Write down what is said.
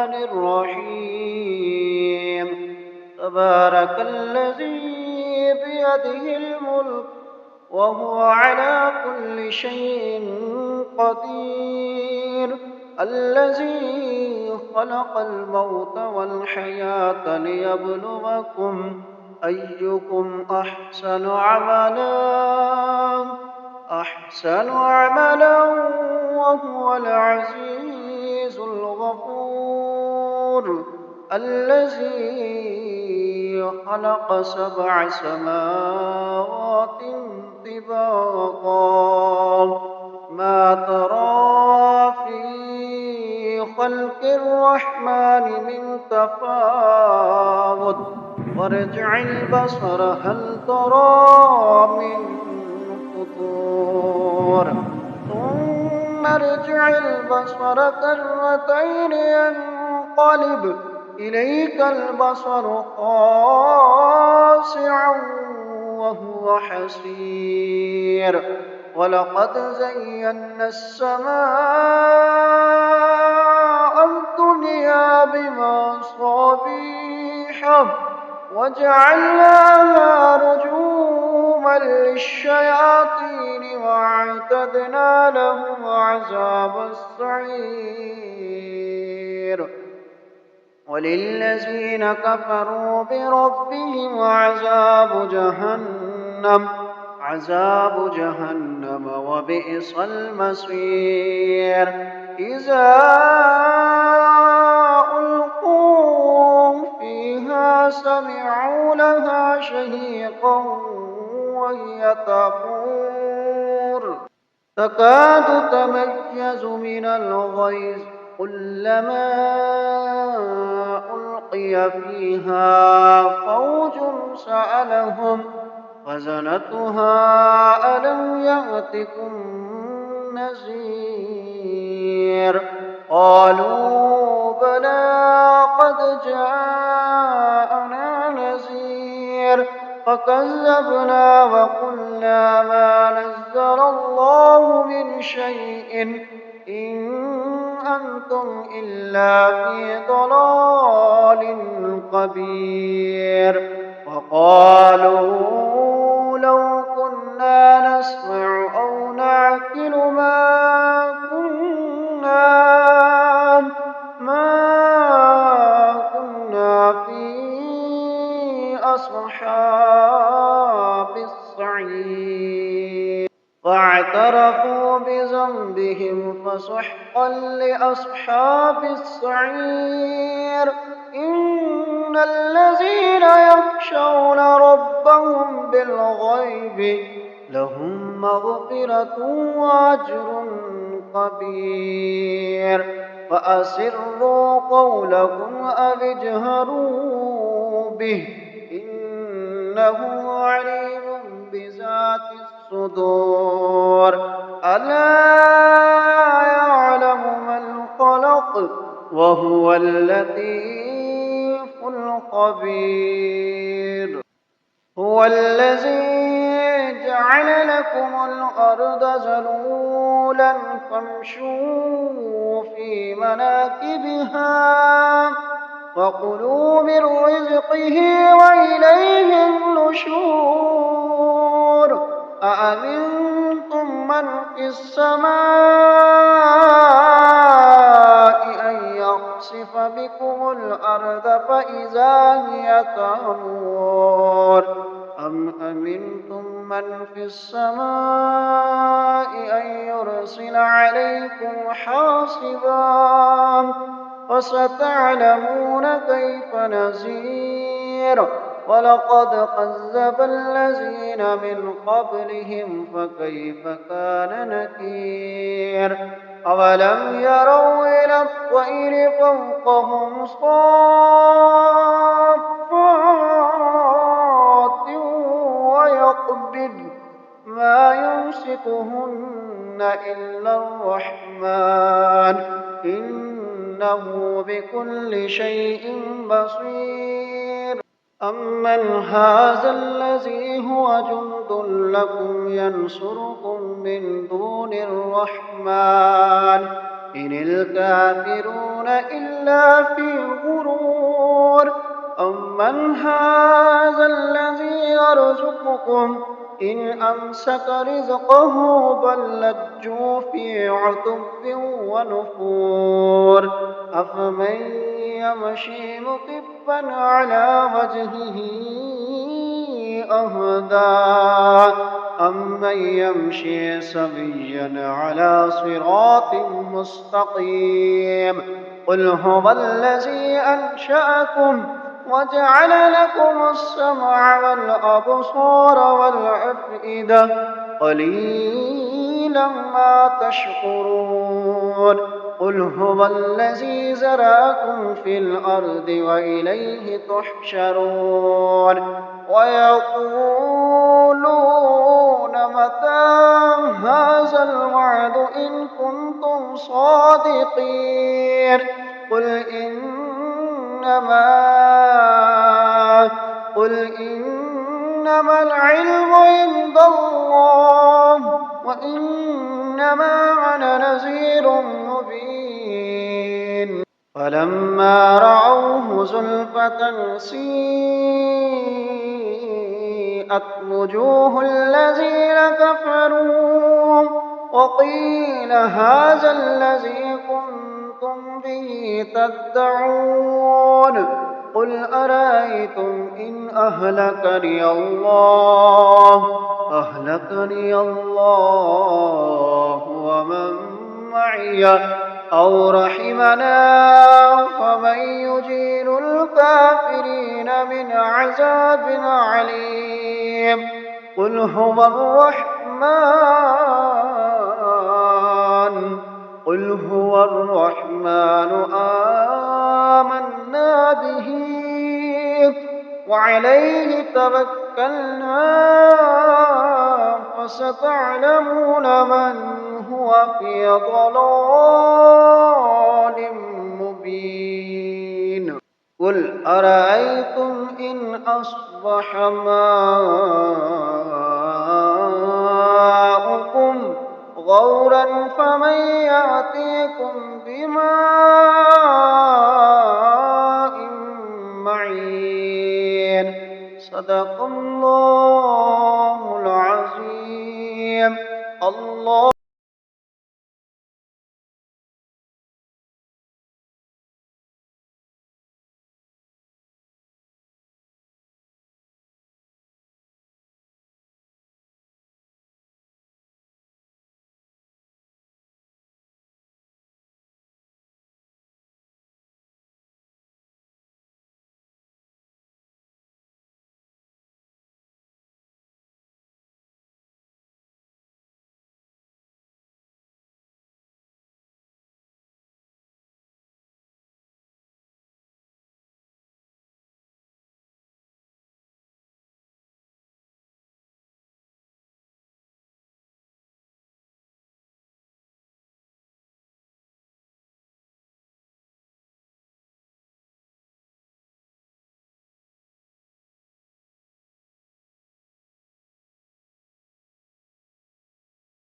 الرحيم. تبارك الذي بيده الملك وهو على كل شيء قدير. الذي خلق الموت والحياة ليبلوكم أيكم أحسن عملا وهو العزيز الغفور. الذي خلق 7 سماوات طباقا ما ترى في خلق الرحمن من تفاوت وارجع البصر هل ترى من فطور ثم ارجع البصر كرتين ينقلب إليك البصر خاسعا وهو حسير. ولقد زينا السماء الدنيا بمصابيح وجعلناها رجوما للشياطين وأعتدنا لهم عذاب السعير. وللذين كفروا بربهم عذاب جهنم وبئس المصير. إذا ألقوا فيها سمعوا لها شهيقا وهي تفور تكاد تميز من الغيظ كلما ألقي فيها فوج سألهم خزنتها ألم يأتكم نذير. قالوا بلى قد جاءنا نذير فكذبنا وقلنا ما نزل الله من شيء إن أنتم إلا في ضلال كبير. وقالوا لو كنا نسمع أو نعقل ما كنا في أصحاب السعير. فاعترفوا بذنبهم فسحقا لأصحاب السعير. إن الذين يخشون ربهم بالغيب لهم مغفرة وأجر كبير. فأسروا قولكم أو اجهروا به إنه عليم بذات الصدور. ألا يعلم من خلق وهو اللطيف الخبير. هو الذي جعل لكم الأرض ذلولا فامشوا في مناكبها وكلوا من رزقه وإليه النشور. أأمنتم من في السماء أن يخسف بكم الأرض فإذا هي تمور أم أمنتم من في السماء أن يرسل عليكم حاصبا فستعلمون كيف نذير. ولقد كذب الذين من قبلهم فكيف كان نكير. أولم يروا إلى الطير فوقهم صافات ويقبض ما يمسكهن إلا الرحمن إنه بكل شيء بصير. أمن هذا الذي هو جند لكم ينصركم من دون الرحمن إن الكافرون إلا في غرور. أمن هذا الذي يرزقكم إن أمسك رزقه بل لجوا في عتب ونفور. أفمن يمشي مكبا على وجهه أهدى أمن يمشي سويا على صراط مستقيم. قل هو الذي أنشأكم وجعل لكم السمع والأبصار والأفئدة قليلا ما تشكرون. قل هو الذي زرعكم في الأرض وإليه تحشرون. ويقولون متى هذا الوعد إن كنتم صادقين. قل إنما العلم عند الله وإنما أنا نذير مبين. فلما رأوه زلفة سيئت وجوه الذين كفروا وقيل هذا الذي كنتم به تدعون. قل أرأيتم إن أهلكني الله ومن معي أو رحمنا فمن يجير الكافرين من عذاب عليم. قل هو الرحمن آمنا به وعليه توكلنا فستعلمون من هو في ضلال مبين. قل أرأيتم إن أصبح ماؤكم غورا فمن يأتيكم بماء معين. صدق الله